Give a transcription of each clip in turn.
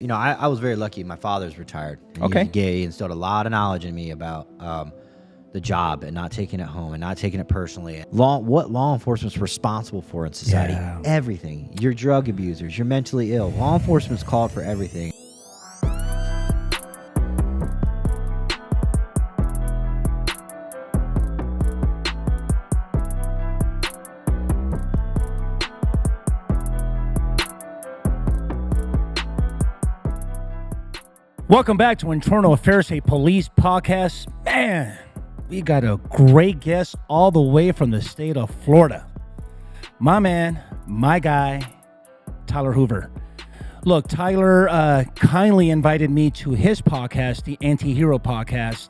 I was very lucky. My father's retired. And Okay. He instilled a lot of knowledge in me about the job and not taking it home and not taking it personally. What law enforcement's responsible for in society. Yeah. Everything. You're drug abusers. You're mentally ill. Law enforcement's called for everything. Welcome back to Internal Affairs, a police podcast. Man, we got a great guest all the way from the state of Florida. My man, my guy, Tyler Hoover. Look, Tyler kindly invited me to his podcast, the Anti-Hero Podcast.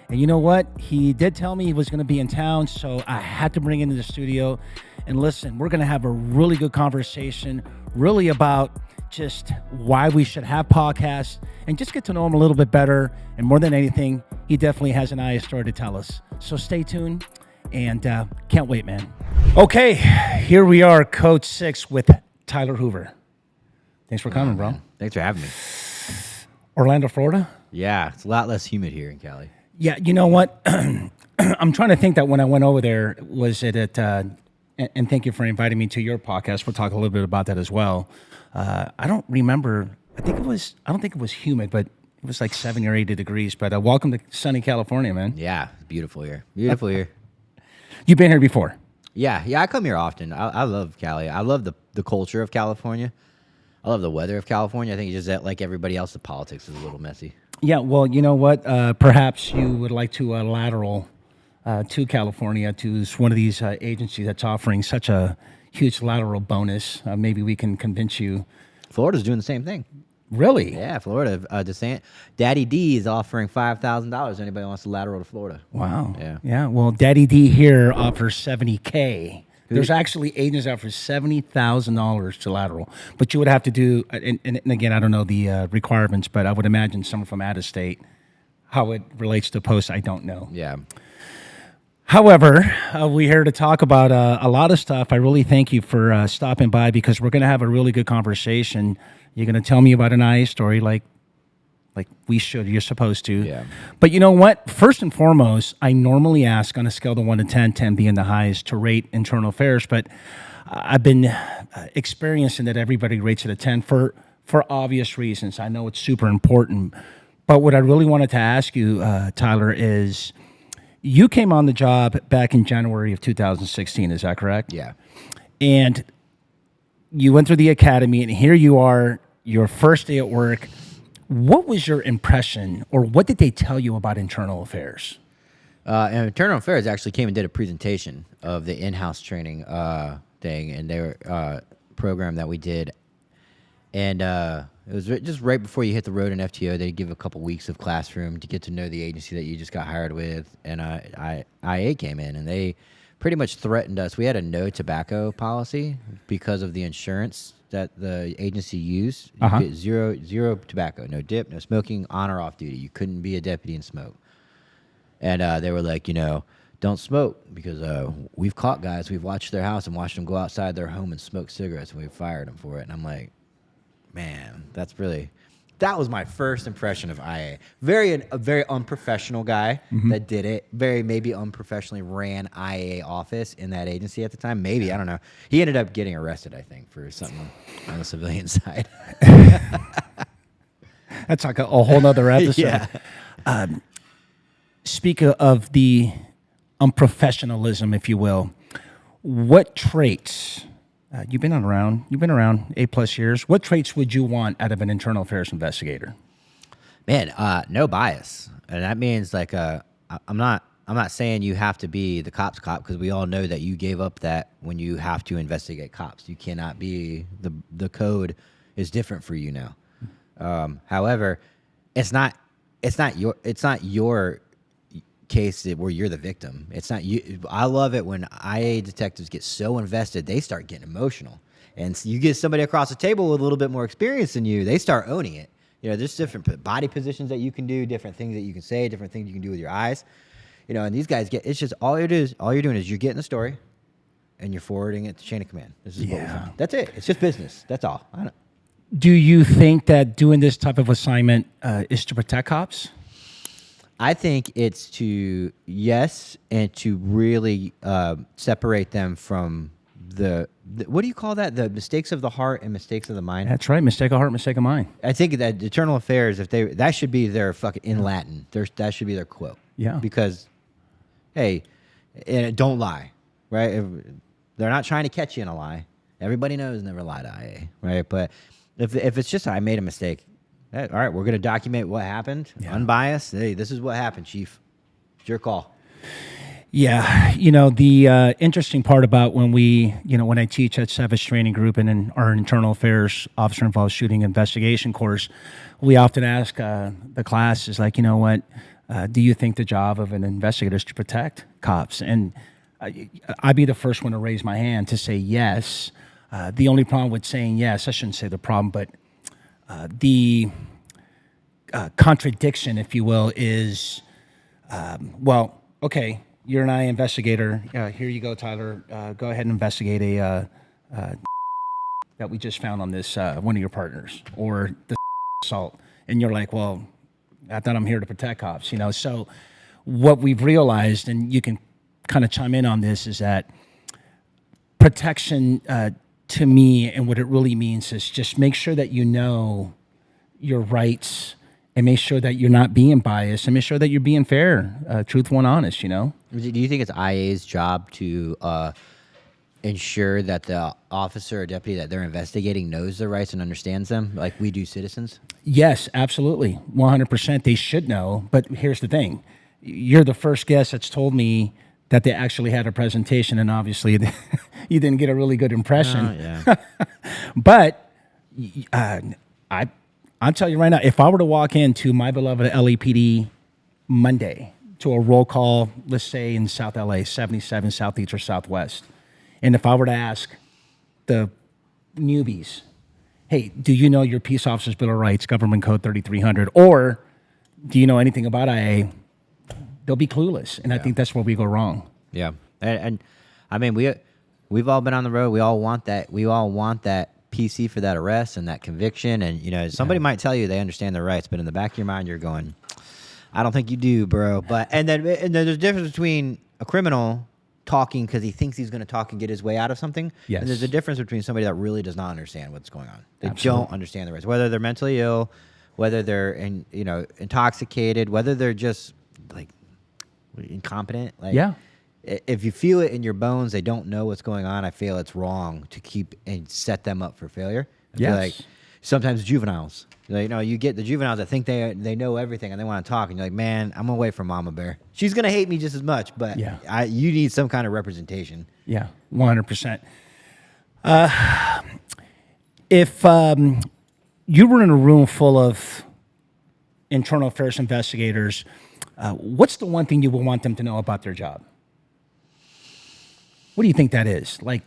And you know what? He did tell me he was going to be in town, so I had to bring him into the studio. And listen, we're going to have a really good conversation, really about just why we should have podcasts and just get to know him a little bit better. And more than anything, he definitely has an IA story to tell us. So stay tuned and can't wait, man. Okay, here we are, Code 6 with Tyler Hoover. Thanks for coming, bro. Thanks for having me. Orlando, Florida? Yeah, it's a lot less humid here in Cali. Yeah, you know what? I'm trying to think that when I went over there, was it at, and thank you for inviting me to your podcast. We'll talk a little bit about that as well. I don't remember. I don't think it was humid, but it was like 70 or 80 degrees. But welcome to sunny California, man. Yeah, it's beautiful here. Beautiful here. You've been here before? Yeah, I come here often. I love Cali. I love the culture of California. I love the weather of California. I think it's just that, like everybody else, the politics is a little messy. Yeah, well, you know what? Perhaps you would like to lateral to California to one of these agencies that's offering such a huge lateral bonus. Maybe we can convince you. Florida's doing the same thing. Really? Yeah, Florida. Daddy D is offering $5,000. Anybody wants to lateral to Florida? Wow. Yeah. Yeah. Well, Daddy D here offers $70K. There's actually agents out for $70,000 to lateral, but you would have to do. And again, I don't know the requirements, but I would imagine someone from out of state. How it relates to posts, I don't know. Yeah. However, we're here to talk about a lot of stuff. I really thank you for stopping by because we're going to have a really good conversation. You're going to tell me about an IA story like you're supposed to. Yeah. But you know what? First and foremost, I normally ask on a scale of 1 to 10, 10 being the highest, to rate internal affairs. But I've been experiencing that everybody rates it a 10 for obvious reasons. I know it's super important. But what I really wanted to ask you, Tyler, is you came on the job back in January of 2016. Is that correct? Yeah. And you went through the academy, and here you are, your first day at work. What was your impression, or what did they tell you about internal affairs? And Internal Affairs actually came and did a presentation of the in-house training thing, and their program that we did. And it was just right before you hit the road in FTO. They give a couple weeks of classroom to get to know the agency that you just got hired with. And IA came in, and they pretty much threatened us. We had a no tobacco policy because of the insurance that the agency used. You get zero tobacco, no dip, no smoking, on or off duty. You couldn't be a deputy and smoke. And they were like, don't smoke because we've caught guys. We've watched their house and watched them go outside their home and smoke cigarettes, and we fired them for it. And I'm like, man, that was my first impression of IA. A very unprofessional guy that did it. Very maybe unprofessionally ran IA office in that agency at the time. Maybe, I don't know. He ended up getting arrested, I think, for something on the civilian side. That's like a whole nother episode. Yeah. Speak of the unprofessionalism, if you will. What traits? You've been around 8+ years. What traits would you want out of an internal affairs investigator? Man, no bias, and that means like I'm not saying you have to be the cop's cop, because we all know that you gave up that when you have to investigate cops. You cannot be the code is different for you now. However, it's not your case where you're the victim. It's not you. I love it when IA detectives get so invested, they start getting emotional. And so you get somebody across the table with a little bit more experience than you, they start owning it. There's different body positions that you can do, different things that you can say, different things you can do with your eyes. And these guys it's just all you're doing is you're getting the story and you're forwarding it to chain of command. This is what we found. That's it. It's just business. That's all. Do you think that doing this type of assignment is to protect cops? I think it's yes, and to really separate them from the what do you call that? The mistakes of the heart and mistakes of the mind. That's right. Mistake of heart, mistake of mind. I think that internal affairs, that should be their fucking in Latin. That should be their quote. Yeah. Because, hey, and don't lie, right? They're not trying to catch you in a lie. Everybody knows never lie to IA, right? But if it's just I made a mistake, hey, all right, we're gonna document what happened, unbiased. Hey, this is what happened, Chief. It's your call. Yeah, the interesting part about when I teach at Savage Training Group and in our internal affairs officer involved shooting investigation course, we often ask the class is like, what do you think the job of an investigator is to protect cops? And I'd be the first one to raise my hand to say yes. The only problem with saying yes, I shouldn't say the problem, but the contradiction, if you will, is, okay, you're an IA investigator. Here you go, Tyler. Go ahead and investigate a that we just found on this one of your partners, or the assault. And you're like, well, I thought I'm here to protect cops. So what we've realized, and you can kind of chime in on this, is that protection to me, and what it really means is just make sure that you know your rights, and make sure that you're not being biased, and make sure that you're being fair, truthful, and honest. Do you think it's IA's job to ensure that the officer or deputy that they're investigating knows their rights and understands them, like we do citizens? Yes, absolutely, 100%. They should know. But here's the thing: you're the first guest that's told me that they actually had a presentation, and obviously you didn't get a really good impression. Yeah. But I'll tell you right now, if I were to walk into my beloved LAPD Monday to a roll call, let's say in South LA, 77 Southeast or Southwest, and if I were to ask the newbies, hey, do you know your Peace Officers Bill of Rights, Government Code 3300, or do you know anything about IA? They'll be clueless, and I think that's where we go wrong. Yeah, and I mean we've all been on the road. We all want that. We all want that PC for that arrest and that conviction. And somebody might tell you they understand their rights, but in the back of your mind, you're going, I don't think you do, bro. But and then there's a difference between a criminal talking because he thinks he's going to talk and get his way out of something. Yes. And there's a difference between somebody that really does not understand what's going on. They don't understand the rights, whether they're mentally ill, whether they're intoxicated, whether they're just like incompetent. If you feel it in your bones, they don't know what's going on. I feel it's wrong to keep and set them up for failure. I feel like sometimes juveniles, you get the juveniles that think they know everything and they want to talk, and you're like, man, I'm away from Mama Bear. She's gonna hate me just as much, but you need some kind of representation. Yeah, 100%. If you were in a room full of internal affairs investigators, what's the one thing you would want them to know about their job? What do you think that is? Like,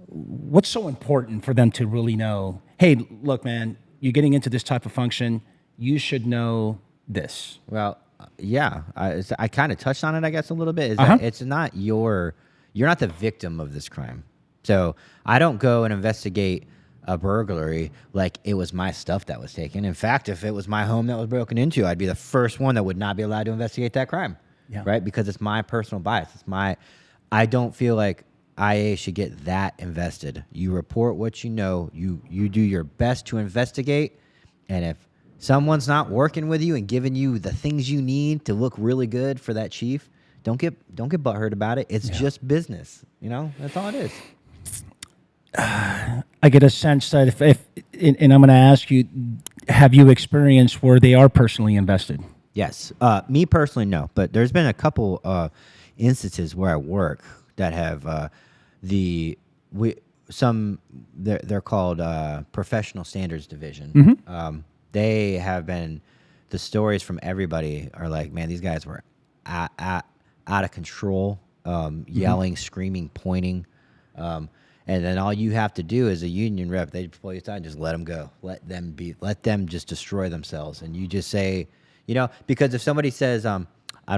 what's so important for them to really know, hey, look, man, you're getting into this type of function. You should know this. Well, I kind of touched on it, I guess, a little bit. Is that it's not you're not the victim of this crime. So I don't go and investigate a burglary like it was my stuff that was taken. In fact, if it was my home that was broken into, I'd be the first one that would not be allowed to investigate that crime, right? Because it's my personal bias. I don't feel like IA should get that invested. You report what you know. You do your best to investigate, and if someone's not working with you and giving you the things you need to look really good for that chief, don't get butthurt about it. It's just business. That's all it is. I get a sense that if and I'm going to ask you, have you experienced where they are personally invested? Yes. Me personally, no. But there's been a couple instances where I work that have they're called professional standards division. They have been, the stories from everybody are like, man, these guys were out of control, yelling, screaming, pointing. And then all you have to do as a union rep, they pull you aside and just let them go. Let them just destroy themselves. And you just say, because if somebody says, I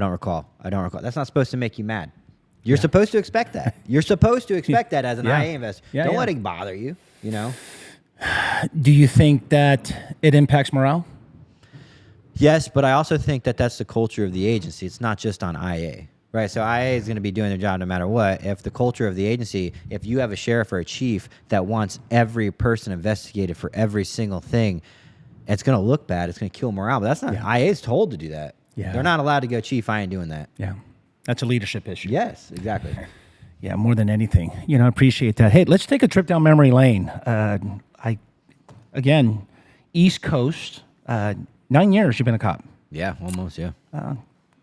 don't recall, that's not supposed to make you mad. You're supposed to expect that. You're supposed to expect that as an IA investor. Don't let it bother you, Do you think that it impacts morale? Yes, but I also think that that's the culture of the agency. It's not just on IA, right? So IA is going to be doing their job no matter what. If the culture of the agency, if you have a sheriff or a chief that wants every person investigated for every single thing, it's going to look bad. It's going to kill morale. But that's not, IA is told to do that. Yeah. They're not allowed to go, chief, I ain't doing that. Yeah. That's a leadership issue. Yes, exactly. Yeah, more than anything. I appreciate that. Hey, let's take a trip down memory lane. Again, East Coast, 9 years you've been a cop. Yeah, almost, yeah.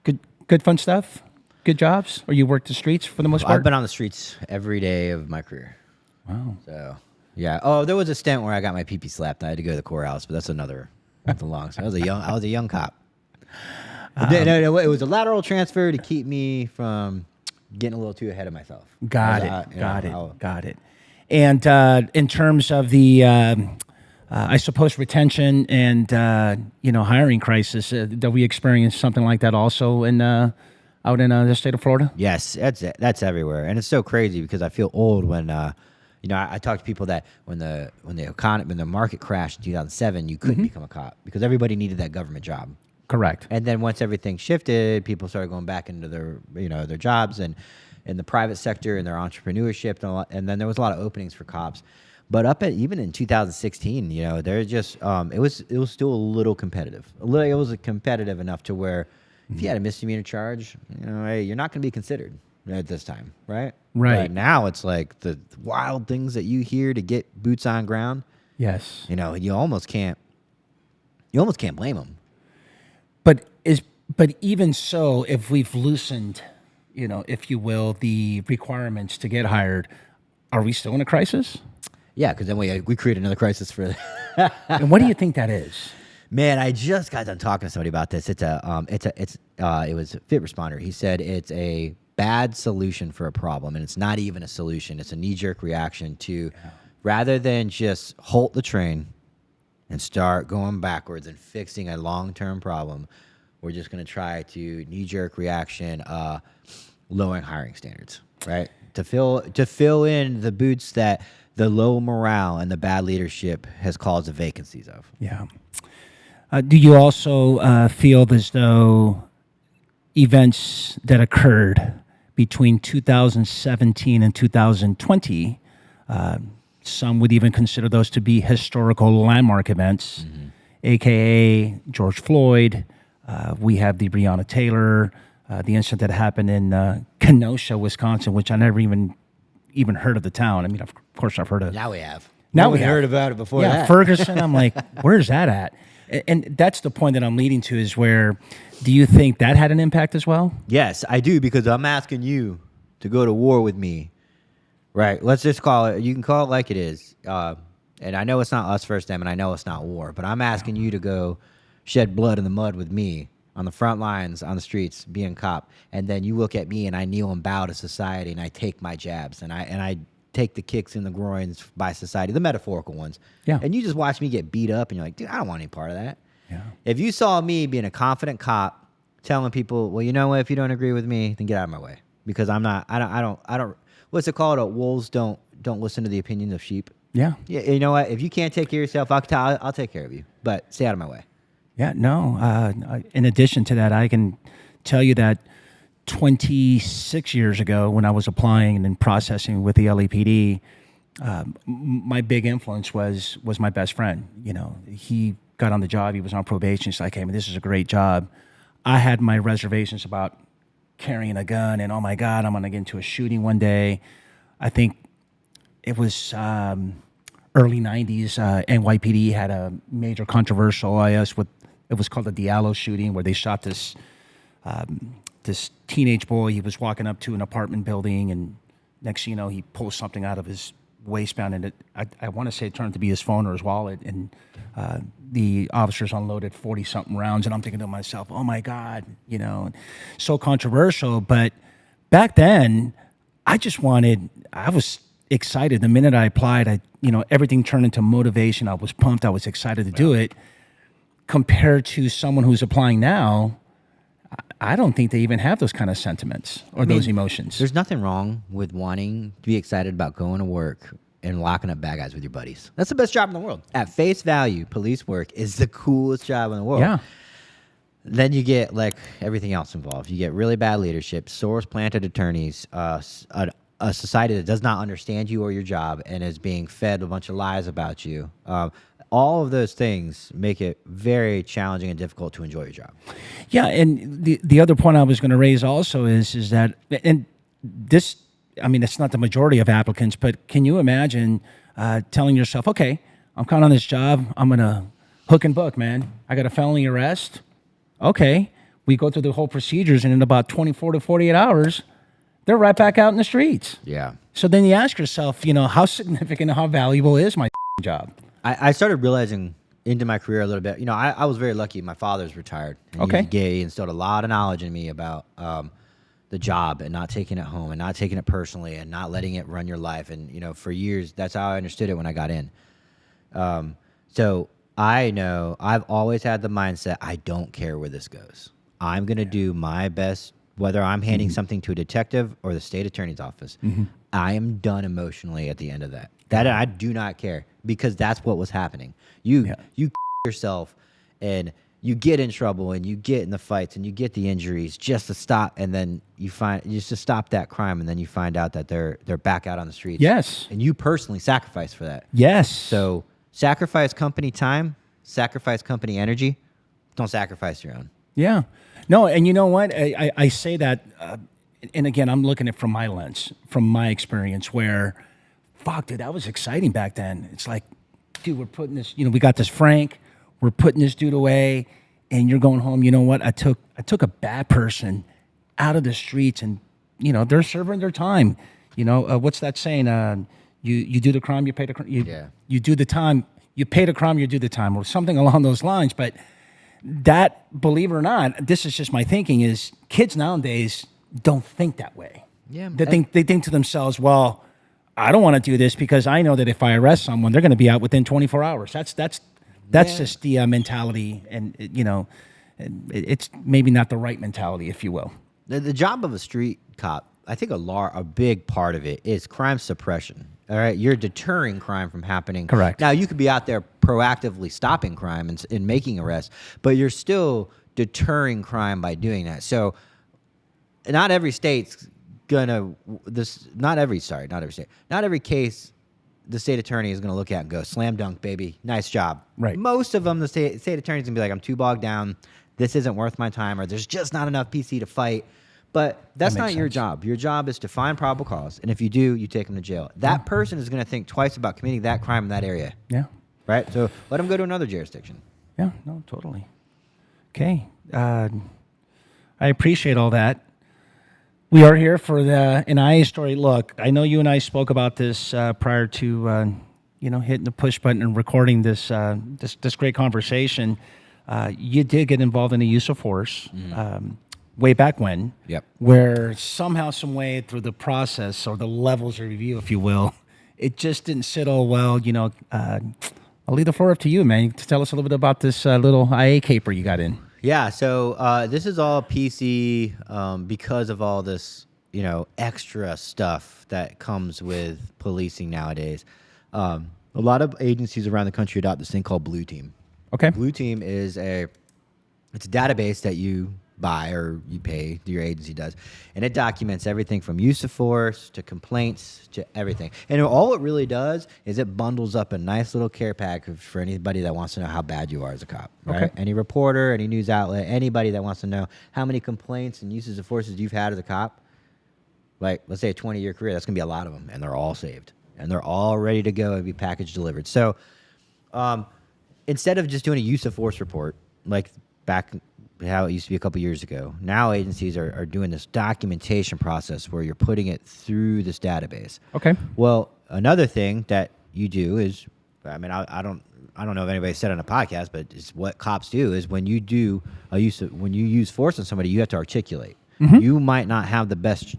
Good fun stuff? Good jobs? Or you worked the streets for the most part? I've been on the streets every day of my career. Wow. So, yeah. Oh, there was a stint where I got my pee-pee slapped. I had to go to the courthouse, but that's a long story. I was a young cop. No, it was a lateral transfer to keep me from getting a little too ahead of myself. Got it. And in terms of the, I suppose, retention and hiring crisis, do we experience something like that also out in the state of Florida? Yes, that's everywhere, and it's so crazy because I feel old when I talk to people that when the market crashed in 2007, you couldn't become a cop because everybody needed that government job. Correct. And then once everything shifted, people started going back into their jobs and in the private sector and their entrepreneurship, and then there was a lot of openings for cops. But even in 2016, they're just it was still a little competitive. It was competitive enough to where if you had a misdemeanor charge, hey, you're not going to be considered at this time, right? Right. But now it's like the wild things that you hear to get boots on ground. Yes. You almost can't blame them. But even so, if we've loosened, if you will, the requirements to get hired, are we still in a crisis? Yeah, because then we create another crisis for. And what do you think that is? Man, I just got done talking to somebody about this. It was a fit responder. He said it's a bad solution for a problem, and it's not even a solution. It's a knee-jerk reaction to, rather than just halt the train and start going backwards and fixing a long-term problem, we're just going to try to knee-jerk reaction, lowering hiring standards, right? To fill in the boots that the low morale and the bad leadership has caused the vacancies of. Yeah. Do you also feel as though events that occurred between 2017 and 2020, some would even consider those to be historical landmark events, a.k.a. George Floyd? We have the Breonna Taylor, the incident that happened in Kenosha, Wisconsin, which I never even heard of the town. I mean, of course, I've heard of. Now we have. Now we heard about it before. Yeah, that. Ferguson. I'm like, where's that at? And that's the point that I'm leading to is where, do you think that had an impact as well? Yes, I do, because I'm asking you to go to war with me. Right. Let's just call it. You can call it like it is. And I know it's not us versus them, and I know it's not war, but I'm asking you to go shed blood in the mud with me on the front lines, on the streets, being a cop. And then you look at me and I kneel and bow to society and I take my jabs and I take the kicks in the groins by society, the metaphorical ones. Yeah. And you just watch me get beat up and you're like, dude, I don't want any part of that. Yeah. If you saw me being a confident cop telling people, well, you know what, if you don't agree with me, then get out of my way. Because I don't, what's it called? Wolves don't listen to the opinions of sheep. Yeah. Yeah. You know what? If you can't take care of yourself, I'll take care of you. But stay out of my way. Yeah, no. In addition to that, I can tell you that 26 years ago, when I was applying and then processing with the LAPD, my big influence was my best friend. He got on the job. He was on probation. He's like, hey, man, this is a great job. I had my reservations about carrying a gun, and oh my God, I'm going to get into a shooting one day. I think it was early 90s. NYPD had a major controversial IS with, it was called the Diallo shooting, where they shot this teenage boy. He was walking up to an apartment building, and next thing you know, he pulls something out of his waistband, and I want to say it turned out to be his phone or his wallet, and the officers unloaded 40-something rounds, and I'm thinking to myself, oh my God, so controversial. But back then, I was excited. The minute I applied, everything turned into motivation. I was pumped. I was excited to do it. Compared to someone who's applying now, I don't think they even have those kind of sentiments or those emotions. There's nothing wrong with wanting to be excited about going to work and locking up bad guys with your buddies. That's the best job in the world. At face value, police work is the coolest job in the world. Yeah. Then you get like everything else involved. You get really bad leadership, source-planted attorneys, a society that does not understand you or your job and is being fed a bunch of lies about you. All of those things make it very challenging and difficult to enjoy your job. Yeah, and the other point I was going to raise also is that, and this, I mean, it's not the majority of applicants, but can you imagine telling yourself, okay, I'm caught on this job, I'm going to hook and book, man. I got a felony arrest. Okay, we go through the whole procedures, and in about 24 to 48 hours, they're right back out in the streets. Yeah. So then you ask yourself, how significant, how valuable is my job? I started realizing into my career a little bit. I was very lucky. My father's retired. And Okay. He's gay. He instilled a lot of knowledge in me about the job and not taking it home and not taking it personally and not letting it run your life. And, for years, that's how I understood it when I got in. So I know I've always had the mindset, I don't care where this goes. I'm going to do my best, whether I'm handing something to a detective or the state attorney's office. I am done emotionally at the end of that. That I do not care, because that's what was happening. You yourself, and you get in trouble, and you get in the fights, and you get the injuries just to stop, and then you just to stop that crime, and then you find out that they're back out on the streets. Yes. And you personally sacrifice for that. Yes. So sacrifice company time, sacrifice company energy. Don't sacrifice your own. Yeah. No, and you know what? I say that, and again, I'm looking at it from my lens, from my experience, where, fuck, dude, that was exciting back then. It's like, dude, we're putting this, we got this Frank, we're putting this dude away, and you're going home. You know what? I took a bad person out of the streets, and, they're serving their time. What's that saying? You do the crime, you pay the crime. You do the time, you pay the crime, you do the time, or something along those lines. But that, believe it or not, this is just my thinking, is kids nowadays don't think that way. Yeah. They think to themselves, well, I don't want to do this because I know that if I arrest someone, they're going to be out within 24 hours. That's just the mentality, and it's maybe not the right mentality, if you will. The job of a street cop, I think a big part of it is crime suppression. All right, you're deterring crime from happening. Correct. Now, you could be out there proactively stopping crime and making arrests, but you're still deterring crime by doing that. So, not every state's gonna not every case the state attorney is gonna look at and go, slam dunk, baby, nice job. Right. Most of them, the state attorney's gonna be like, I'm too bogged down, this isn't worth my time, or there's just not enough PC to fight. But that's not your job. Your job is to find probable cause, and if you do, you take them to jail. That person is going to think twice about committing that crime in that area. Yeah. Right? So let them go to another jurisdiction. Yeah, no, totally. Okay. I appreciate all that. We are here for an IA story. Look, I know you and I spoke about this prior to hitting the push button and recording this great conversation. You did get involved in the use of force. Way back when, where somehow, some way, through the process or the levels of review, if you will, it just didn't sit all well. I'll leave the floor up to you, man. To tell us a little bit about this little IA caper you got in. Yeah, so this is all PC because of all this, extra stuff that comes with policing nowadays. A lot of agencies around the country adopt this thing called Blue Team. Okay. Blue Team is it's a database that you buy or you pay, your agency does, and it documents everything from use of force to complaints to everything. And all it really does is it bundles up a nice little care package for anybody that wants to know how bad you are as a cop. Right? Okay. Any reporter, any news outlet, anybody that wants to know how many complaints and uses of forces you've had as a cop. Like, let's say a 20-year career, that's gonna be a lot of them, and they're all saved and they're all ready to go and be package delivered. So instead of just doing a use of force report like back how it used to be a couple years ago, now agencies are doing this documentation process where you're putting it through this database. Okay. Well, another thing that you do is, I don't know if anybody said on a podcast, but it's what cops do is when you use force on somebody, you have to articulate. You might not have the best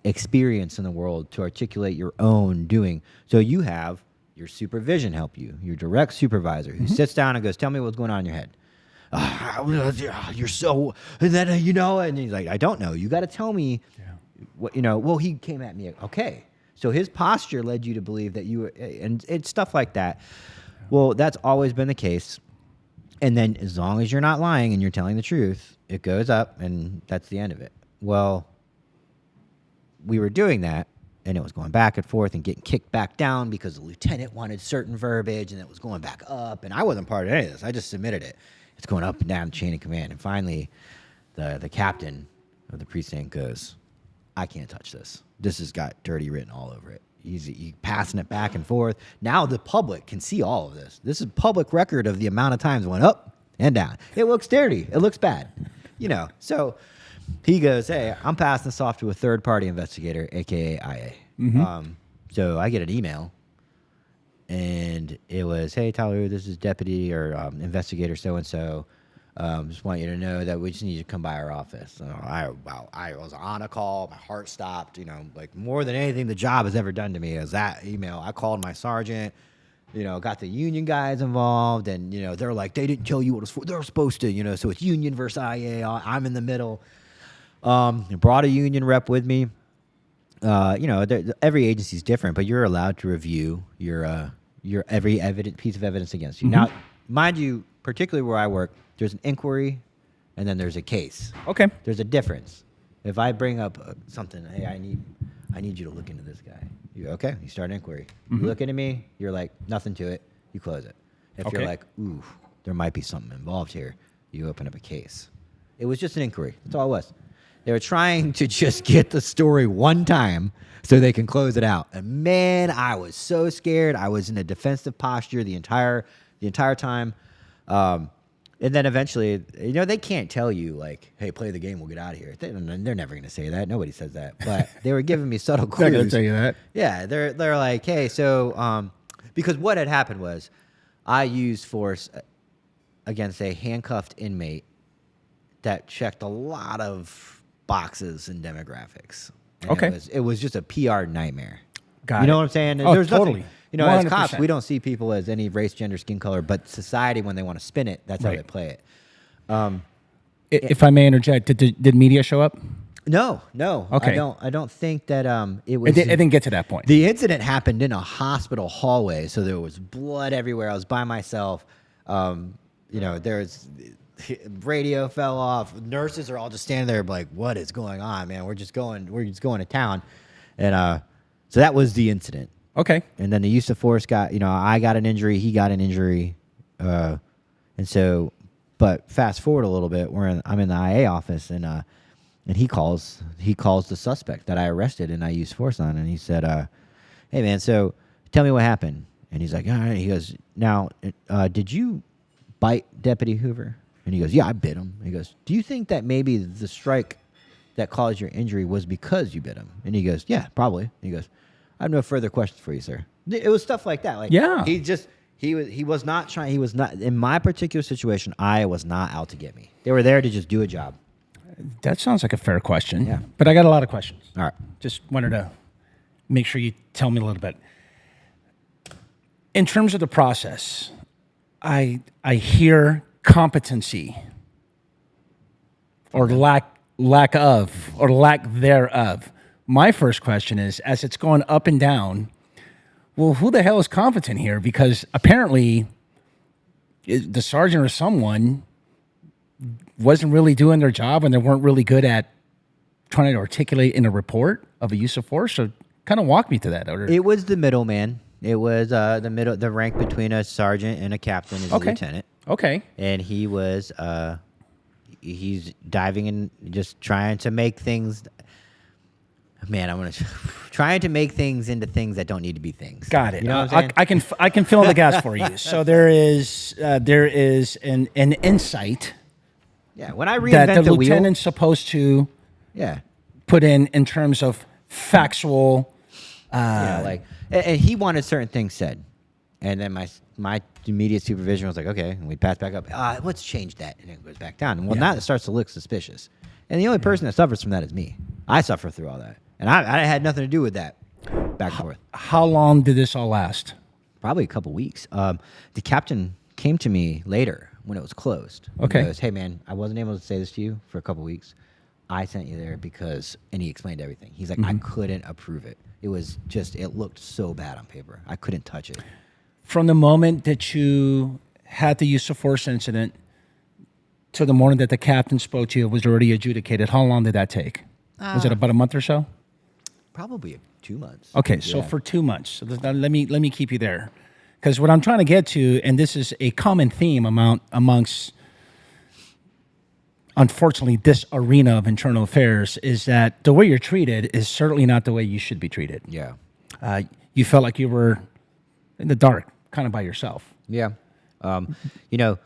experience in the world to articulate your own doing. So you have your supervision help you, your direct supervisor who sits down and goes, tell me what's going on in your head. You're so, and then, and he's like, I don't know. You got to tell me what, well, he came at me. Okay. So his posture led you to believe that you were, and it's stuff like that. Well, that's always been the case. And then as long as you're not lying and you're telling the truth, it goes up, and that's the end of it. Well, we were doing that, and it was going back and forth and getting kicked back down because the lieutenant wanted certain verbiage, and it was going back up, and I wasn't part of any of this. I just submitted it. It's going up and down the chain of command. And finally, the captain of the precinct goes, I can't touch this. This has got dirty written all over it. He's passing it back and forth. Now the public can see all of this. This is public record of the amount of times it went up and down. It looks dirty. It looks bad. So he goes, hey, I'm passing this off to a third-party investigator, a.k.a. IA. So I get an email, and it was, hey, Tyler, this is deputy or investigator so-and-so. Just want you to know that we just need you to come by our office. So I was on a call. My heart stopped. Like more than anything the job has ever done to me is that email. I called my sergeant, got the union guys involved, and, they're like, they didn't tell you what it was for. They're supposed to, so it's union versus IA. I'm in the middle. Brought a union rep with me. Every agency is different, but you're allowed to review your every piece of evidence against you. Now, mind you, particularly where I work, there's an inquiry, and then there's a case. Okay. There's a difference. If I bring up something, hey, I need you to look into this guy. You go, okay, you start an inquiry. You look into me, you're like, nothing to it, you close it. If you're like, ooh, there might be something involved here, you open up a case. It was just an inquiry. That's all it was. They were trying to just get the story one time so they can close it out. And man, I was so scared. I was in a defensive posture the entire time. And then eventually, they can't tell you, like, hey, play the game, we'll get out of here. They're never going to say that. Nobody says that. But they were giving me subtle clues. They're going to tell you that. Yeah, they're like, hey, so, because what had happened was I used force against a handcuffed inmate that checked a lot of boxes and demographics. And Okay. It was just a PR nightmare. Got You know it. what I'm saying? Oh, There's totally. nothing, as cops, 100%. we don't see people as any race, gender, skin color, but society, when they want to spin it, that's how Right. they play it. If I may interject, did media show up? No. Okay. I don't think that it was. It didn't get to that point. The incident happened in a hospital hallway, so there was blood everywhere. I was by myself. There's radio fell off. Nurses are all just standing there, like, "What is going on, man? We're just going to town," and so that was the incident. Okay. And then the use of force got, I got an injury, he got an injury, and so, but fast forward a little bit, I'm in the IA office, and he calls the suspect that I arrested and I used force on, and he said, hey man, so tell me what happened. And he's like, all right. He goes, now, did you bite Deputy Hoover? And he goes, yeah, I bit him. He goes, do you think that maybe the strike that caused your injury was because you bit him? And he goes, yeah, probably. And he goes, I have no further questions for you, sir. It was stuff like that. Like, Yeah. He was not trying. He was not, in my particular situation, I was not out to get me. They were there to just do a job. That sounds like a fair question. Yeah. But I got a lot of questions. All right. Just wanted to make sure you tell me a little bit. In terms of the process, I hear competency or lack of or lack thereof. My first question is, as it's going up and down, well, who the hell is competent here? Because apparently the sergeant or someone wasn't really doing their job and they weren't really good at trying to articulate in a report of a use of force. So kind of walk me through that. It was the middleman. It was the rank between a sergeant and a captain is a lieutenant. Okay. And he was he's diving in, just trying to make things. Man, I'm trying to make things into things that don't need to be things. Got it. You know what I'm saying? I can fill in the gaps for you. So there is an insight Yeah, when I that reinvent the the wheel. lieutenant's supposed to Yeah. put in terms of factual. And he wanted certain things said, and then my immediate supervision was like, okay, and we pass back up. Let's change that, and it goes back down. And now it starts to look suspicious. And the only person that suffers from that is me. I suffer through all that, and I had nothing to do with that. Back and forth. How long did this all last? Probably a couple weeks. The captain came to me later when it was closed. Okay. He goes, hey man, I wasn't able to say this to you for a couple weeks. I sent you there because, and he explained everything. He's like, I couldn't approve it. It was just, it looked so bad on paper. I couldn't touch it. From the moment that you had the use of force incident to the morning that the captain spoke to you, was already adjudicated. How long did that take? Was it about a month or so? Probably 2 months. Okay, so for 2 months. So let me keep you there, because what I'm trying to get to, and this is a common theme amongst, unfortunately, this arena of internal affairs, is that the way you're treated is certainly not the way you should be treated. Yeah. You felt like you were in the dark, kind of by yourself. Yeah. You know,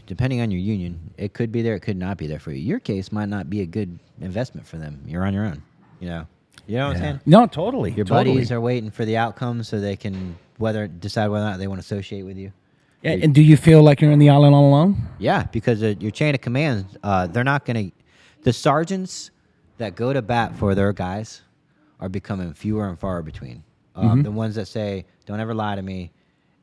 depending on your union, it could be there, it could not be there for you. Your case might not be a good investment for them. You're on your own, you know. You know what I'm saying? No, totally. Your buddies are waiting for the outcome so they can decide whether or not they want to associate with you. Yeah, and do you feel like you're in the island all alone? Yeah, because your chain of command, they're not going to... The sergeants that go to bat for their guys are becoming fewer and far between. The ones that say, don't ever lie to me,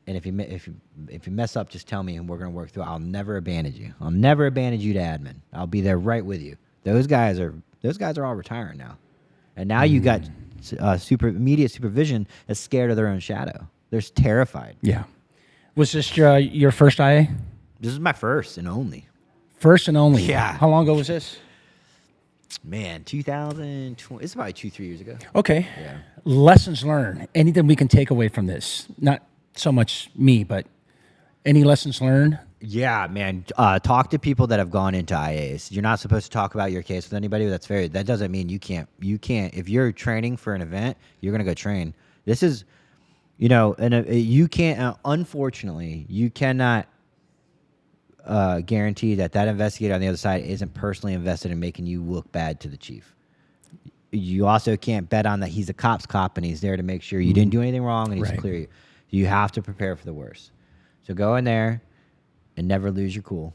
and if you mess up, just tell me and we're going to work through it. I'll never abandon you. I'll never abandon you to admin. I'll be there right with you. Those guys are all retiring now. And now you got immediate supervision that's scared of their own shadow. They're terrified. Yeah. Was this your first IA? This is my first and only. First and only? Yeah. How long ago was this? Man, 2020. It's about 2-3 years ago. Okay. Yeah. Lessons learned. Anything we can take away from this? Not so much me, but any lessons learned? Yeah, man. Talk to people that have gone into IAs. You're not supposed to talk about your case with anybody. That doesn't mean you can't. If you're training for an event, you're gonna go train. This is, and you can't. Unfortunately, you cannot guarantee that investigator on the other side isn't personally invested in making you look bad to the chief. You also can't bet on that he's a cop's cop and he's there to make sure you didn't do anything wrong and he's to clear you. You have to prepare for the worst. So go in there and never lose your cool,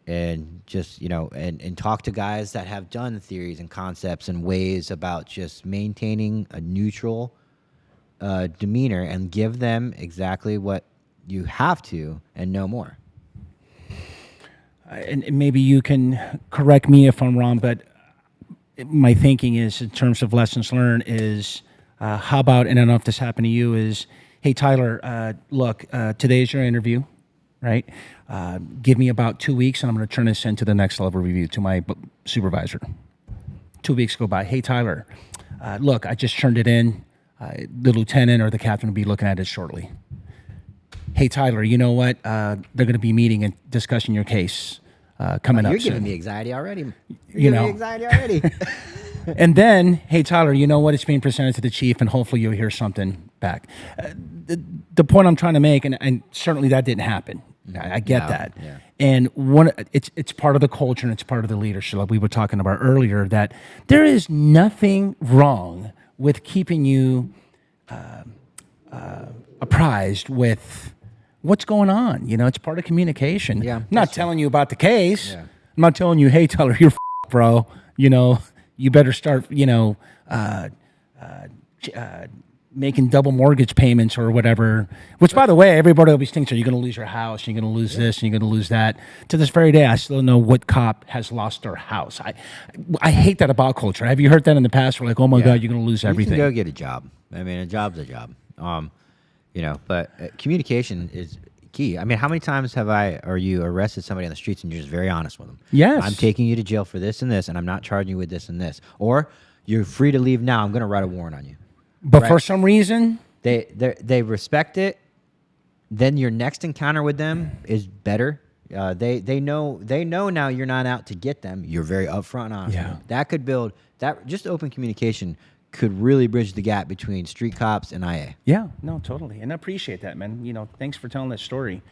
and just and talk to guys that have done theories and concepts and ways about just maintaining a neutral demeanor, and give them exactly what you have to and no more. And maybe you can correct me if I'm wrong, but my thinking is, in terms of lessons learned, is how about, and I don't know if this happened to you, is, hey, Tyler, look, today's your interview, right? Give me about 2 weeks, and I'm going to turn this into the next level review to my supervisor. 2 weeks go by. Hey, Tyler, look, I just turned it in. The lieutenant or the captain will be looking at it shortly. Hey, Tyler, you know what? They're going to be meeting and discussing your case coming up soon. You're giving me anxiety already. You're giving me anxiety already. And then, hey, Tyler, you know what? It's being presented to the chief, and hopefully you'll hear something back. The point I'm trying to make, and certainly that didn't happen. I get that. Yeah. And it's part of the culture and it's part of the leadership, like we were talking about earlier, that there is nothing wrong with keeping you apprised with what's going on. It's part of communication. Yeah, I'm not telling you about the case. Yeah. I'm not telling you, hey, Tyler, you're bro. You better start, making double mortgage payments or whatever. Which, by the way, everybody always thinks, are you going to lose your house? You're going to lose this, and you're going to lose that. To this very day, I still know what cop has lost their house. I hate that about culture. Have you heard that in the past? We're like, oh my God, you're going to lose everything. You can go get a job. I mean, a job's a job. But communication is key. I mean, how many times have you arrested somebody on the streets and you're just very honest with them? Yes. I'm taking you to jail for this and this, and I'm not charging you with this and this. Or you're free to leave now. I'm going to write a warrant on you. But for some reason, they respect it. Then your next encounter with them is better. They know now you're not out to get them. You're very upfront and honest. Yeah. That could build that. Just open communication could really bridge the gap between street cops and IA. Yeah, no, totally, and I appreciate that, man. Thanks for telling that story.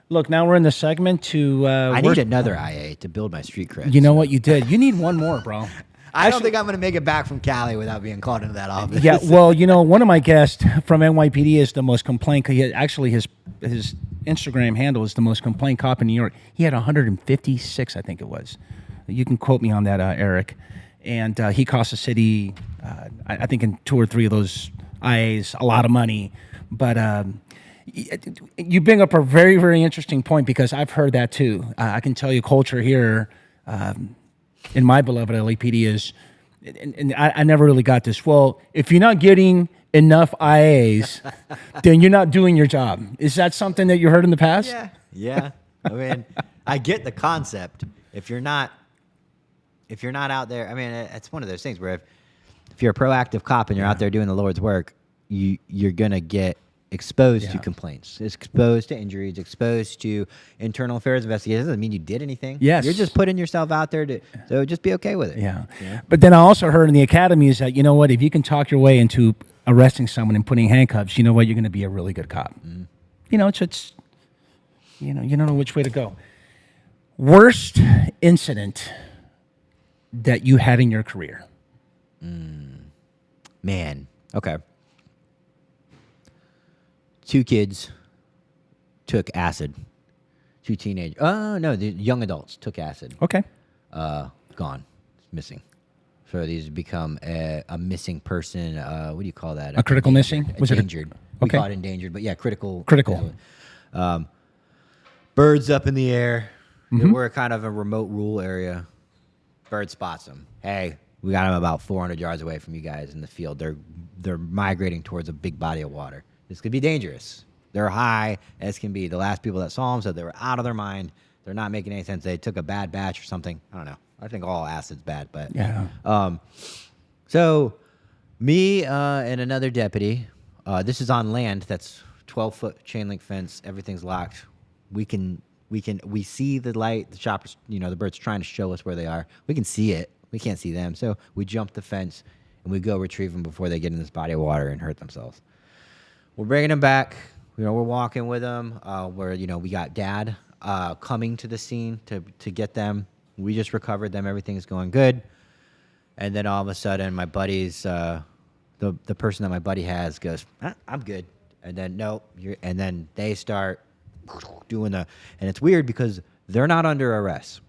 Look, now we're in the segment to. I need another IA to build my street cred. You know what you did? You need one more, bro. I don't think I'm going to make it back from Cali without being called into that office. Yeah, well, one of my guests from NYPD is the most complaint. Actually, his Instagram handle is the most complaint cop in New York. He had 156, I think it was. You can quote me on that, Eric. And he cost the city, I think in 2 or 3 of those IAs, a lot of money. But you bring up a very, very interesting point, because I've heard that too. I can tell you culture here in my beloved LAPD is and I never really got this. Well, if you're not getting enough IAs, then you're not doing your job. Is that something that you heard in the past? Yeah. I mean, I get the concept. If you're not out there, I mean, it's one of those things where if you're a proactive cop and you're out there doing the Lord's work, you're gonna get exposed to complaints, exposed to injuries, exposed to internal affairs investigations. Doesn't mean you did anything. Yes. You're just putting yourself out there so just be okay with it. Yeah. But then I also heard in the academy is that, you know what, if you can talk your way into arresting someone and putting handcuffs, you know what, you're going to be a really good cop. You know, it's you don't know which way to go. Worst incident that you had in your career? Man. Okay. 2 kids took acid. 2 teenagers. Oh, no, the young adults took acid. Okay. Gone. Missing. So these become a missing person. What do you call that? A critical missing? Was endangered. We Okay. call it endangered, but yeah, critical. Critical. Birds up in the air. We're kind of a remote rural area. Bird spots them. Hey, we got them about 400 yards away from you guys in the field. They're migrating towards a big body of water. This could be dangerous. They're high as can be. The last people that saw them said they were out of their mind. They're not making any sense. They took a bad batch or something. I don't know. I think all acid's bad, but Yeah. So me and another deputy. This is on land. That's 12-foot chain link fence. Everything's locked. We see the light. The choppers. The birds trying to show us where they are. We can see it. We can't see them. So we jump the fence and we go retrieve them before they get in this body of water and hurt themselves. We're bringing them back. We're walking with them. We got Dad coming to the scene to get them. We just recovered them. Everything's going good. And then all of a sudden, my buddy's the person that my buddy has goes, I'm good. And then nope. And then they start doing and it's weird because they're not under arrest.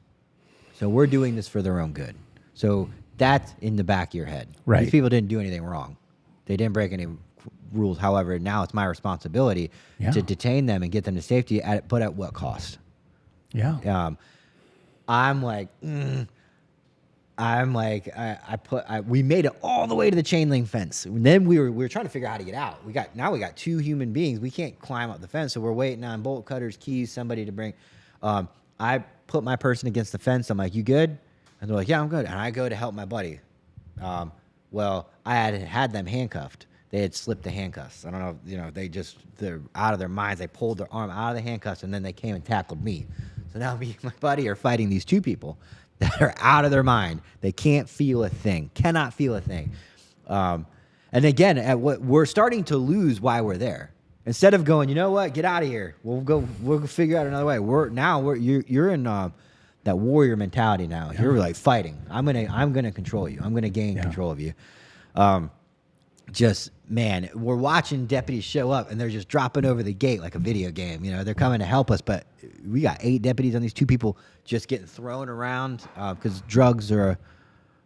So we're doing this for their own good. So that's in the back of your head. Right. These people didn't do anything wrong. They didn't break any rules. However, now it's my responsibility to detain them and get them to safety, but at what cost? Yeah. We made it all the way to the chain link fence. And then we were trying to figure out how to get out. We got 2 human beings. We can't climb up the fence, so we're waiting on bolt cutters, keys, somebody to bring. I put my person against the fence. I'm like, "You good?" And they're like, "Yeah, I'm good." And I go to help my buddy. Well, I had them handcuffed. They had slipped the handcuffs. I don't know, they're out of their minds. They pulled their arm out of the handcuffs, and then they came and tackled me. So now me and my buddy are fighting these 2 people that are out of their mind. They can't feel a thing, cannot feel a thing. And again, we're starting to lose why we're there. Instead of going, you know what, get out of here. We'll figure out another way. You're in that warrior mentality now. Yeah. You're like fighting. I'm gonna control you. I'm gonna gain control of you. Man, we're watching deputies show up and they're just dropping over the gate like a video game. They're coming to help us, but we got 8 deputies on these 2 people just getting thrown around because drugs are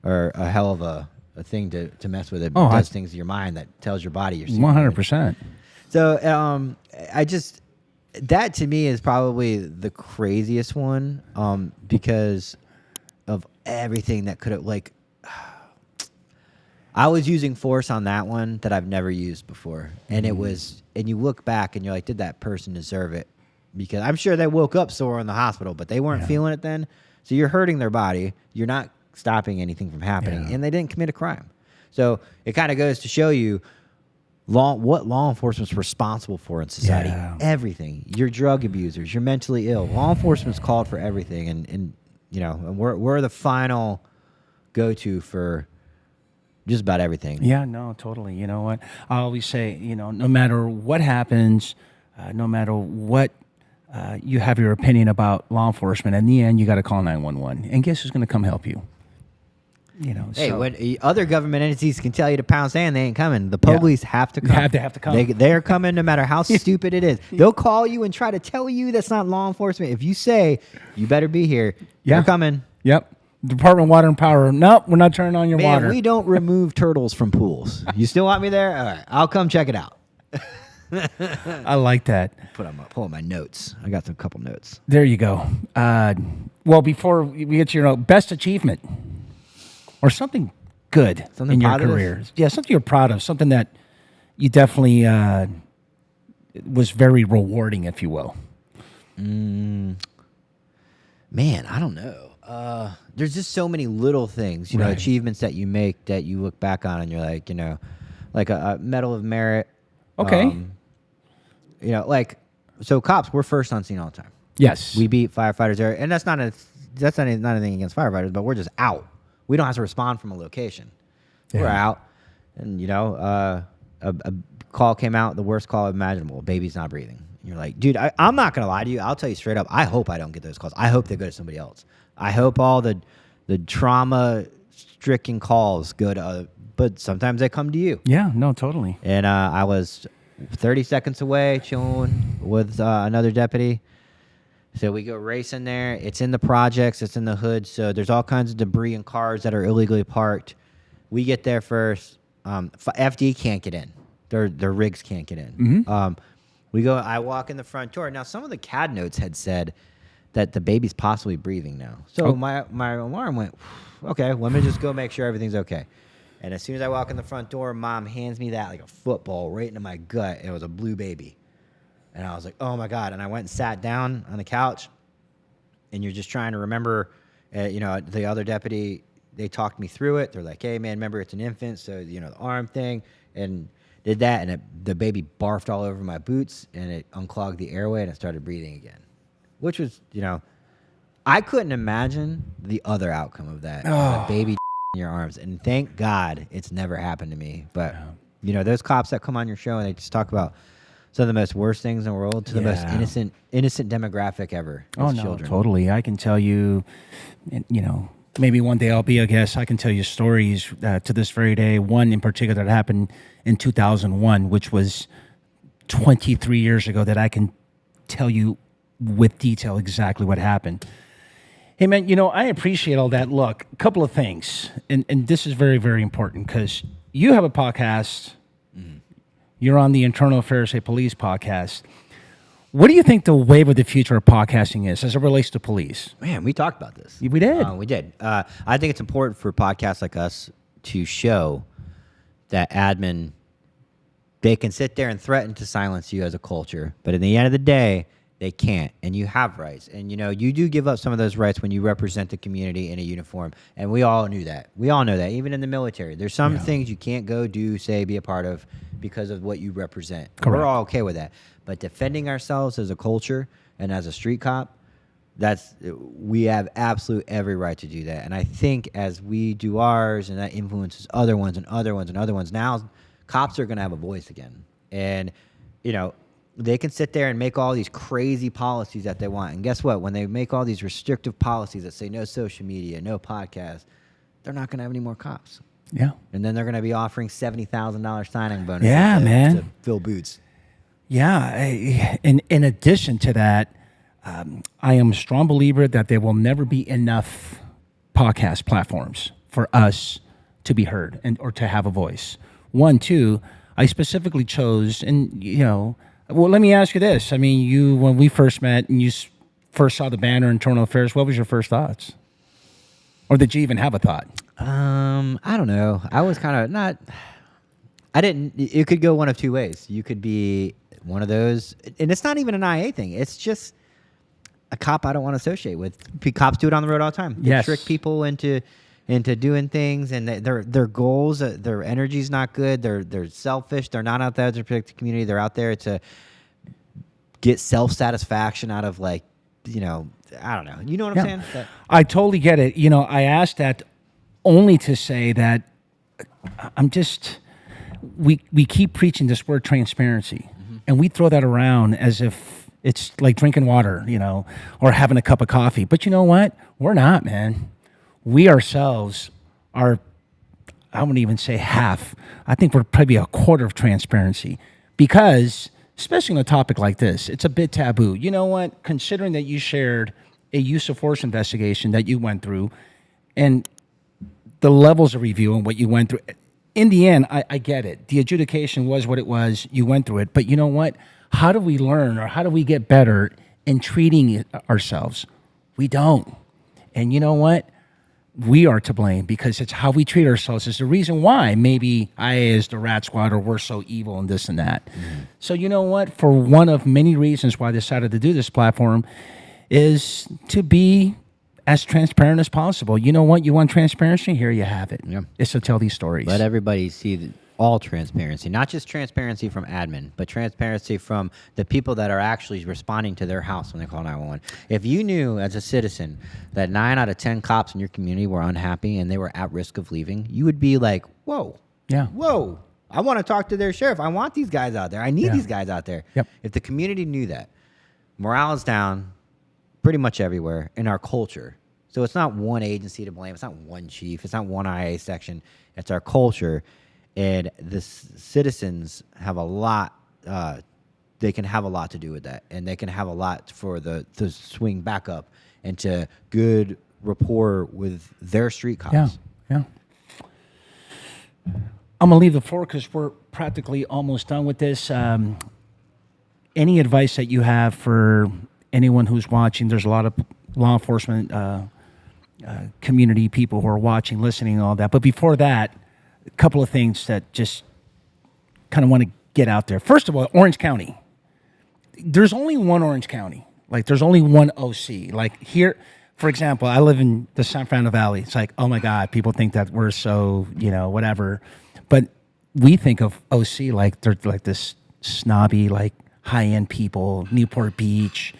a hell of a thing to mess with. It does things to your mind that tells your body you're 100%. So that to me is probably the craziest one because of everything that could have I was using force on that one that I've never used before. And and you look back and you're like, did that person deserve it? Because I'm sure they woke up sore in the hospital, but they weren't feeling it then. So you're hurting their body. You're not stopping anything from happening. And they didn't commit a crime. So it kind of goes to show you what law enforcement's responsible for in society. Yeah. Everything. You're drug abusers. You're mentally ill. Law enforcement's called for everything. And we're the final go-to for just about everything. Yeah, no, totally. You know what? I always say, no matter what happens, no matter what you have your opinion about law enforcement, in the end, you got to call 911. And guess who's going to come help you? Hey, when other government entities can tell you to pound sand, they ain't coming. The police have to come. Have to come. They're coming no matter how stupid it is. They'll call you and try to tell you that's not law enforcement. If you say, you better be here, they're coming. Yep. Department of Water and Power. Nope, we're not turning on your water. We don't remove turtles from pools. You still want me there? All right, I'll come check it out. I like that. Pull up my notes. I got a couple notes. There you go. Well, before we get to your best achievement or something good Something in your positive? career. Yeah, something you're proud of, something that you definitely was very rewarding, if you will. Man, I don't know. There's just so many little things, you know, Right. achievements that you make that you look back on and you're like, you know, like a Medal of Merit. Okay. You know, like, so cops, we're first on scene all the time. Yes. We beat firefighters there, and that's not anything against firefighters, but we're just out. We don't have to respond from a location. We're Yeah. out, and you know, a call came out, the worst call imaginable. Baby's not breathing. And you're like, dude, I'm not gonna lie to you. I'll tell you straight up. I hope I don't get those calls. I hope they go to somebody else. I hope all the trauma-stricken calls go to, but sometimes they come to you. Yeah, no, totally. And I was 30 seconds away chilling with another deputy. So we go racing there. It's in the projects. It's in the hood. So there's all kinds of debris and cars that are illegally parked. We get there first. FD can't get in. Their rigs can't get in. We go. I walk in the front door. Now, some of the CAD notes had said that the baby's possibly breathing now. So my alarm went, okay, let me just go make sure everything's okay. And as soon as I walk in the front door, Mom hands me that like a football right into my gut. It was a blue baby. And I was like, oh, my God. And I went and sat down on the couch. And you're just trying to remember, you know, the other deputy, they talked me through it. They're like, hey, man, remember it's an infant. So, you know, the arm thing. And did that. And the baby barfed all over my boots. And it unclogged the airway. And it started breathing again. Which was, you know, I couldn't imagine the other outcome of that. A baby in your arms. And thank God it's never happened to me. But, you know, those cops that come on your show and they just talk about some of the most worst things in the world to the most innocent demographic ever. Oh, no, children. Totally. I can tell you, you know, maybe one day I'll be a guest. I can tell you stories to this very day. One in particular that happened in 2001, which was 23 years ago, that I can tell you with detail exactly what happened. Hey, man, you know, I appreciate all that. Look, a couple of things, and this is very, very important because you have a podcast. You're on the Internal Affairs of Police podcast. What do you think the wave of the future of podcasting is as it relates to police? Man, we talked about this. We did. We did. I think it's important for podcasts like us to show that admin, they can sit there and threaten to silence you as a culture, but at the end of the day, they can't, and you have rights. And, you know, you do give up some of those rights when you represent the community in a uniform, and we all knew that. We all know that, even in the military. There's some things you can't go do, say, be a part of because of what you represent. Correct. We're all okay with that. But defending ourselves as a culture and as a street cop, we have absolute every right to do that. And I think as we do ours and that influences other ones and other ones and other ones, now cops are going to have a voice again. And, you know, they can sit there and make all these crazy policies that they want. And guess what? When they make all these restrictive policies that say no social media, no podcast, they're not going to have any more cops. Yeah. And then they're going to be offering $70,000 signing bonuses to fill boots. Yeah. In addition to that, I am a strong believer that there will never be enough podcast platforms for us to be heard or to have a voice. One, two, I specifically chose, and, you know, well, let me ask you this. I mean, when we first met and you first saw the banner Internal Affairs, what was your first thoughts? Or did you even have a thought? I don't know. I was kind of not. It could go one of two ways. You could be one of those, and it's not even an IA thing. It's just a cop I don't want to associate with. Cops do it on the road all the time. They trick people into doing things, and their goals, their energy's not good. They're selfish. They're not out there to protect the community. They're out there to get self-satisfaction out of, like, you know, I don't know. You know what I'm saying? I totally get it. You know, I asked that only to say that we keep preaching this word transparency, and we throw that around as if it's like drinking water, you know, or having a cup of coffee. But you know what? We're not, man. We ourselves are, I wouldn't even say half. I think we're probably a quarter of transparency because, especially on a topic like this, it's a bit taboo. You know what? Considering that you shared a use of force investigation that you went through and the levels of review and what you went through, in the end, I get it. The adjudication was what it was. You went through it. But you know what? How do we learn, or how do we get better in treating ourselves? We don't. And you know what? we are to blame because it's how we treat ourselves. It's the reason why maybe IA is the rat squad or we're so evil and this and that. So you know what? For one of many reasons why I decided to do this platform is to be as transparent as possible. You know what? You want transparency? Here you have it. Yeah. It's to tell these stories. Let everybody see all transparency, not just transparency from admin, but transparency from the people that are actually responding to their house when they call 911. If you knew as a citizen that 9 out of 10 cops in your community were unhappy and they were at risk of leaving, you would be like, whoa, Yeah. whoa, I want to talk to their sheriff. I want these guys out there. I need these guys out there. Yep. If the community knew that, morale is down pretty much everywhere in our culture. So it's not one agency to blame. It's not one chief. It's not one IA section. It's our culture. And the citizens have a lot, they can have a lot to do with that. And they can have a lot for to swing back up into good rapport with their street cops. Yeah, yeah. I'm going to leave the floor because we're practically almost done with this. Any advice that you have for anyone who's watching? There's a lot of law enforcement community people who are watching, listening, all that. But before that, a couple of things that just kind of want to get out there. First of all, Orange County. There's only one Orange County. Like, there's only one OC. Like, here, for example, I live in the San Fernando Valley. It's like, oh, my God, people think that we're so, whatever. But we think of OC like they're like this snobby, like, high-end people, Newport Beach,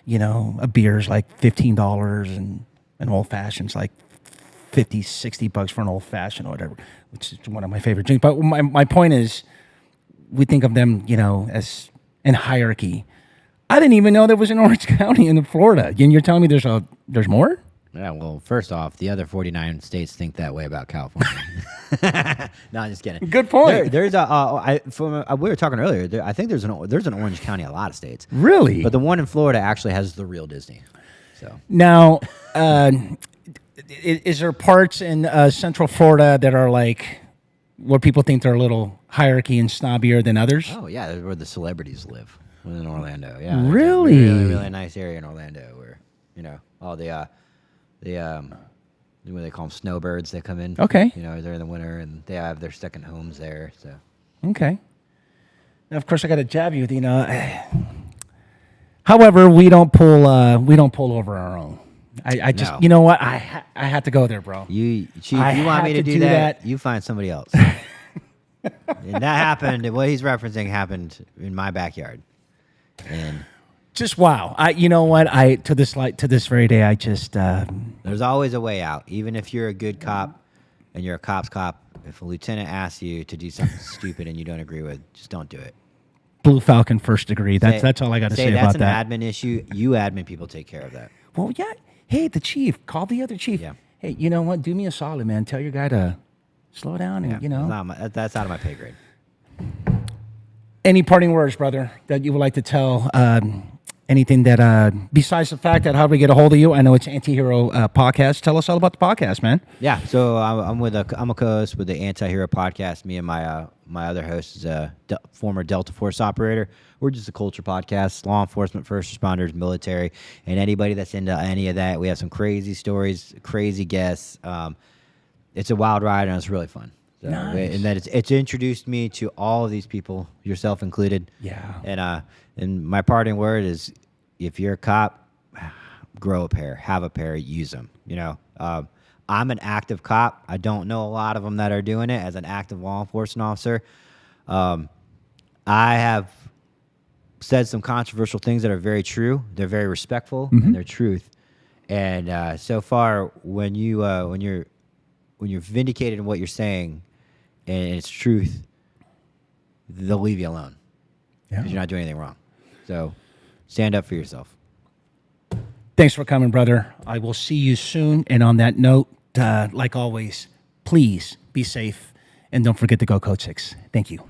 a beer's like $15 and an old-fashioned's like $50, $60 for an old-fashioned or whatever, which is one of my favorite drinks. But my point is, we think of them, as in hierarchy. I didn't even know there was an Orange County in Florida. And you're telling me there's more? Yeah, well, first off, the other 49 states think that way about California. No, I'm just kidding. Good point. We were talking earlier. I think there's an Orange County in a lot of states. Really? But the one in Florida actually has the real Disney. So now, is there parts in Central Florida that are like where people think they're a little hierarchy and snobbier than others? Oh yeah, that's where the celebrities live. In Orlando. Yeah. Really? Really, really nice area in Orlando where all the what they call them, snowbirds that come in. Okay. They're in the winter and they have their second homes there. So. Okay. Now, of course, I got to jab you. However, we don't pull over our own. I just, No. you know what? I had to go there, bro. Chief, I you want had me to to do do that? that. You find somebody else. And that happened. What he's referencing happened in my backyard. And Just wow. You know what? To this very day, I just. there's always a way out. Even if you're a good cop and you're a cop's cop, if a lieutenant asks you to do something stupid and you don't agree with, just don't do it. Blue Falcon first degree. That's all I got to say about that. That's an admin issue. You admin people take care of that. Well, yeah. Hey, the chief. Call the other chief. Yeah. Hey, you know what? Do me a solid, man. Tell your guy to slow down and, That's out of my pay grade. Any parting words, brother, that you would like to tell? Anything that, besides the fact that how do we get a hold of you? I know it's Antihero Podcast. Tell us all about the podcast, man. Yeah, so I'm a co-host with the Anti-Hero Podcast. Me and my other host is a former Delta Force operator. We're just a culture podcast, law enforcement, first responders, military, and anybody that's into any of that. We have some crazy stories, crazy guests. It's a wild ride, and it's really fun. So, Nice. And that it's introduced me to all of these people, yourself included. Yeah. And my parting word is, if you're a cop, grow a pair, have a pair, use them. I'm an active cop. I don't know a lot of them that are doing it as an active law enforcement officer. I have said some controversial things that are very true. They're very respectful and they're truth. And so far, when you're vindicated in what you're saying and it's truth, they'll leave you alone because you're not doing anything wrong. So stand up for yourself. Thanks for coming, brother. I will see you soon. And on that note, like always, please be safe and don't forget to go Code 6. Thank you.